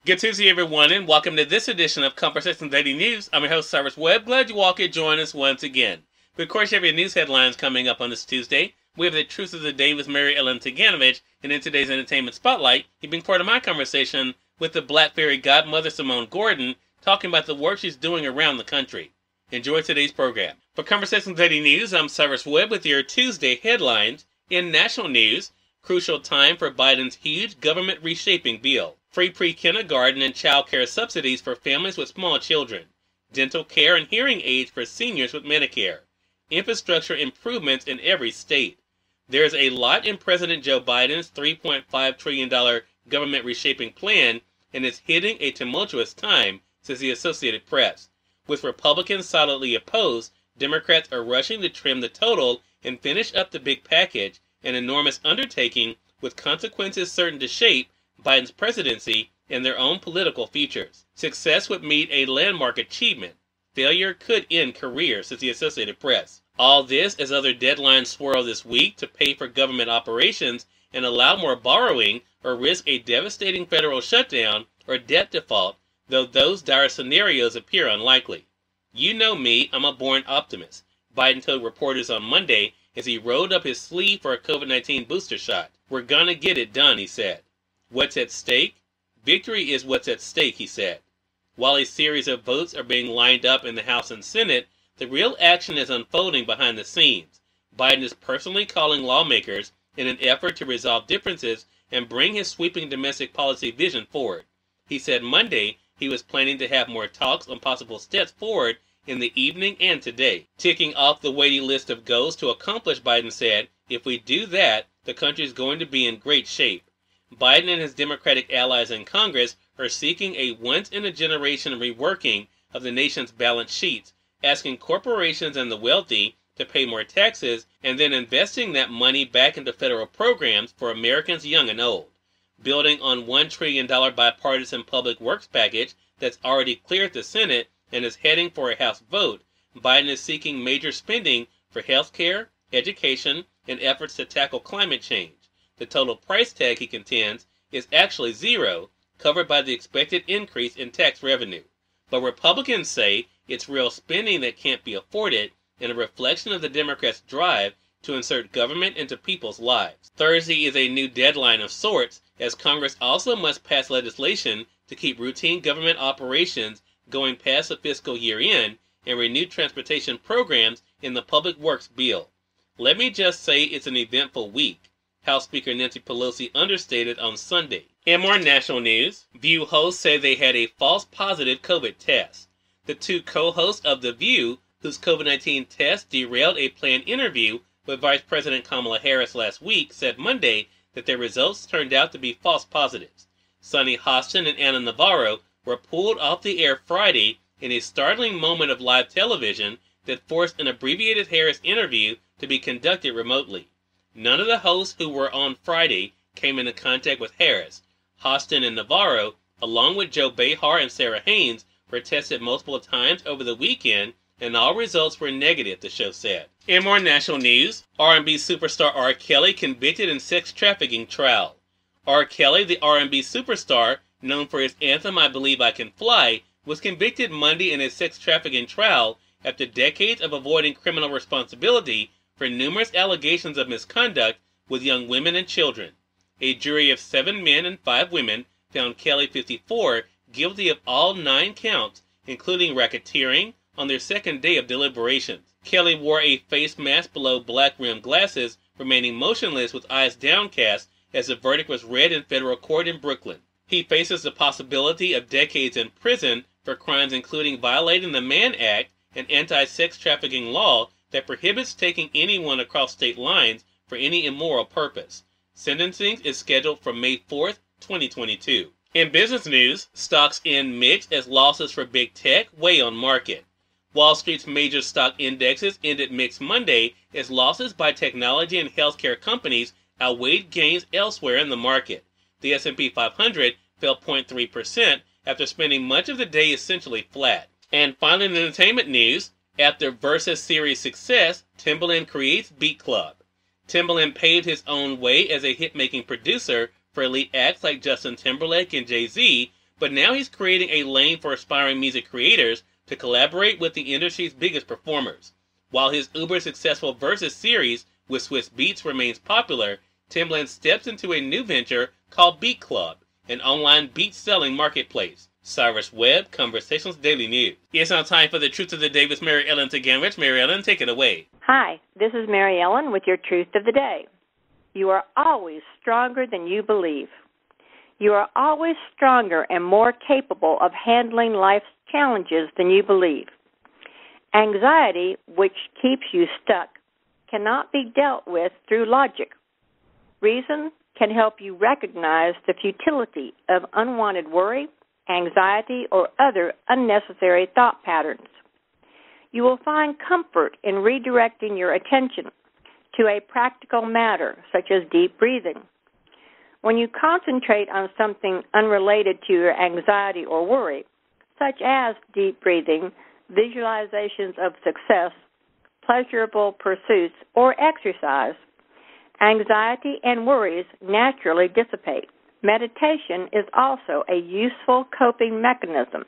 Good Tuesday, everyone, and welcome to this edition of Conversations Daily News. I'm your host, Cyrus Webb. Glad you all could join us once again. But of course, you have your news headlines coming up on this Tuesday. We have the Truth of the Day with Mary Ellen Ciganovich, and in today's Entertainment Spotlight, you've been part of my conversation with the Black Fairy godmother, Simone Gordon, talking about the work she's doing around the country. Enjoy today's program. For Conversations Daily News, I'm Cyrus Webb with your Tuesday headlines. In national news, crucial time for Biden's huge government reshaping bill. Free pre-kindergarten and child care subsidies for families with small children. Dental care and hearing aids for seniors with Medicare. Infrastructure improvements in every state. There's a lot in President Joe Biden's $3.5 trillion government reshaping plan, and it's hitting a tumultuous time, says the Associated Press. With Republicans solidly opposed, Democrats are rushing to trim the total and finish up the big package, an enormous undertaking with consequences certain to shape Biden's presidency and their own political futures. Success would mean a landmark achievement. Failure could end careers, says the Associated Press. All this as other deadlines swirl this week to pay for government operations and allow more borrowing or risk a devastating federal shutdown or debt default, though those dire scenarios appear unlikely. You know me, I'm a born optimist, Biden told reporters on Monday as he rolled up his sleeve for a COVID-19 booster shot. We're gonna get it done, he said. What's at stake? Victory is what's at stake, he said. While a series of votes are being lined up in the House and Senate, the real action is unfolding behind the scenes. Biden is personally calling lawmakers in an effort to resolve differences and bring his sweeping domestic policy vision forward. He said Monday he was planning to have more talks on possible steps forward in the evening and today. Ticking off the weighty list of goals to accomplish, Biden said, if we do that, the country is going to be in great shape. Biden and his Democratic allies in Congress are seeking a once-in-a-generation reworking of the nation's balance sheets, asking corporations and the wealthy to pay more taxes and then investing that money back into federal programs for Americans young and old. Building on $1 trillion bipartisan public works package that's already cleared the Senate and is heading for a House vote, Biden is seeking major spending for health care, education, and efforts to tackle climate change. The total price tag, he contends, is actually zero, covered by the expected increase in tax revenue. But Republicans say it's real spending that can't be afforded and a reflection of the Democrats' drive to insert government into people's lives. Thursday is a new deadline of sorts, as Congress also must pass legislation to keep routine government operations going past the fiscal year end and renew transportation programs in the Public Works bill. Let me just say it's an eventful week, House Speaker Nancy Pelosi understated on Sunday. In more national news, View hosts say they had a false positive COVID test. The two co-hosts of The View, whose COVID-19 test derailed a planned interview with Vice President Kamala Harris last week, said Monday that their results turned out to be false positives. Sonny Hostin and Anna Navarro were pulled off the air Friday in a startling moment of live television that forced an abbreviated Harris interview to be conducted remotely. None of the hosts who were on Friday came into contact with Harris. Hostin and Navarro, along with Joe Behar and Sarah Haynes, were tested multiple times over the weekend, and all results were negative, the show said. In more national news, R&B superstar R. Kelly convicted in sex trafficking trial. R. Kelly, the R&B superstar, known for his anthem I Believe I Can Fly, was convicted Monday in a sex trafficking trial after decades of avoiding criminal responsibility for numerous allegations of misconduct with young women and children. A jury of 7 men and 5 women found Kelly, 54, guilty of all 9 counts, including racketeering, on their second day of deliberations. Kelly wore a face mask below black-rimmed glasses, remaining motionless with eyes downcast as the verdict was read in federal court in Brooklyn. He faces the possibility of decades in prison for crimes including violating the Mann Act, an anti-sex trafficking law that prohibits taking anyone across state lines for any immoral purpose. Sentencing is scheduled for May 4th, 2022. In business news, stocks end mixed as losses for big tech weigh on market. Wall Street's major stock indexes ended mixed Monday as losses by technology and healthcare companies outweighed gains elsewhere in the market. The S&P 500 fell 0.3% after spending much of the day essentially flat. And finally, in entertainment news, after Versus series success, Timbaland creates Beat Club. Timbaland paved his own way as a hit-making producer for elite acts like Justin Timberlake and Jay-Z, but now he's creating a lane for aspiring music creators to collaborate with the industry's biggest performers. While his uber-successful Versus series with Swiss Beats remains popular, Timbaland steps into a new venture called Beat Club, an online beat-selling marketplace. Cyrus Webb, Conversations Daily News. It's now time for the Truth of the Day with Mary Ellen Ciganovich. Mary Ellen, take it away. Hi, this is Mary Ellen with your Truth of the Day. You are always stronger than you believe. You are always stronger and more capable of handling life's challenges than you believe. Anxiety, which keeps you stuck, cannot be dealt with through logic. Reason can help you recognize the futility of unwanted worry, anxiety, or other unnecessary thought patterns. You will find comfort in redirecting your attention to a practical matter, such as deep breathing. When you concentrate on something unrelated to your anxiety or worry, such as deep breathing, visualizations of success, pleasurable pursuits, or exercise, anxiety and worries naturally dissipate. Meditation is also a useful coping mechanism,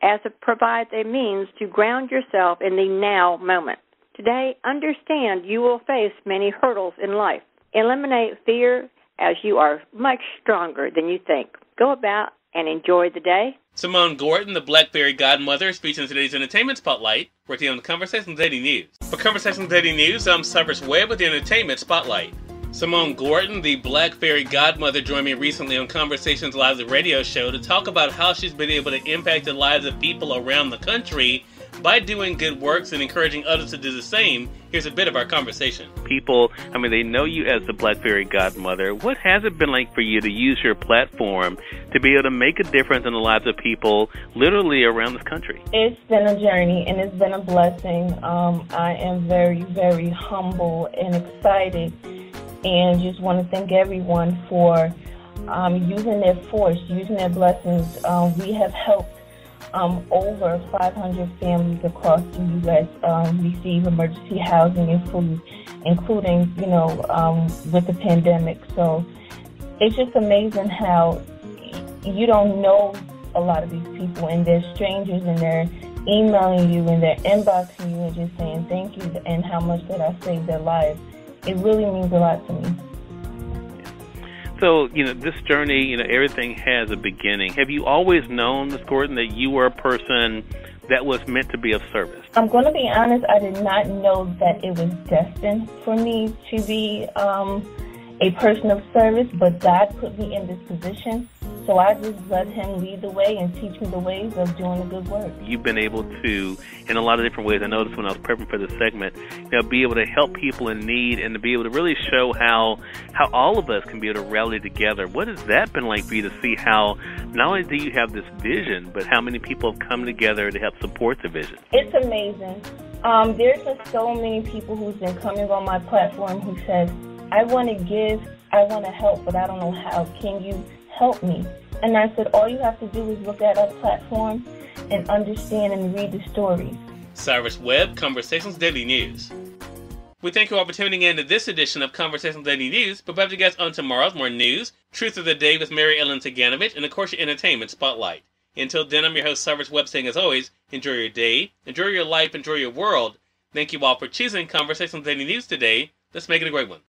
as it provides a means to ground yourself in the now moment. Today, understand you will face many hurdles in life. Eliminate fear, as you are much stronger than you think. Go about and enjoy the day. Simone Gordon, the Blackberry Godmother, is featured in today's Entertainment Spotlight, working on the Conversations Daily News. For Conversations Daily News, I'm Cyrus Webb with the Entertainment Spotlight. Simone Gordon, the Blackberry Godmother, joined me recently on Conversations Live's radio show to talk about how she's been able to impact the lives of people around the country by doing good works and encouraging others to do the same. Here's a bit of our conversation. People, they know you as the Blackberry Godmother. What has it been like for you to use your platform to be able to make a difference in the lives of people literally around this country? It's been a journey, and it's been a blessing. I am very, very humble and excited, and just want to thank everyone for using their force, using their blessings. We have helped over 500 families across the U.S. Receive emergency housing and food, including, with the pandemic. So it's just amazing how you don't know a lot of these people, and they're strangers, and they're emailing you, and they're inboxing you and just saying thank you and how much that I saved their lives. It really means a lot to me. So, this journey, everything has a beginning. Have you always known, Ms. Gordon, that you were a person that was meant to be of service? I'm going to be honest, I did not know that it was destined for me to be a person of service, but God put me in this position. So I just let him lead the way and teach me the ways of doing the good work. You've been able to, in a lot of different ways, I noticed when I was prepping for this segment, be able to help people in need and to be able to really show how all of us can be able to rally together. What has that been like for you to see how not only do you have this vision, but how many people have come together to help support the vision? It's amazing. There's just so many people who's been coming on my platform who says, I want to give, I want to help, but I don't know how. Can you help me? And I said, all you have to do is look at our platform and understand and read the stories. Cyrus Webb, Conversations Daily News. We thank you all for tuning in to this edition of Conversations Daily News. But we'll have you guys on tomorrow's more news, Truth of the Day with Mary Ellen Ciganovich, and of course your Entertainment Spotlight. Until then, I'm your host, Cyrus Webb, saying as always, enjoy your day, enjoy your life, enjoy your world. Thank you all for choosing Conversations Daily News today. Let's make it a great one.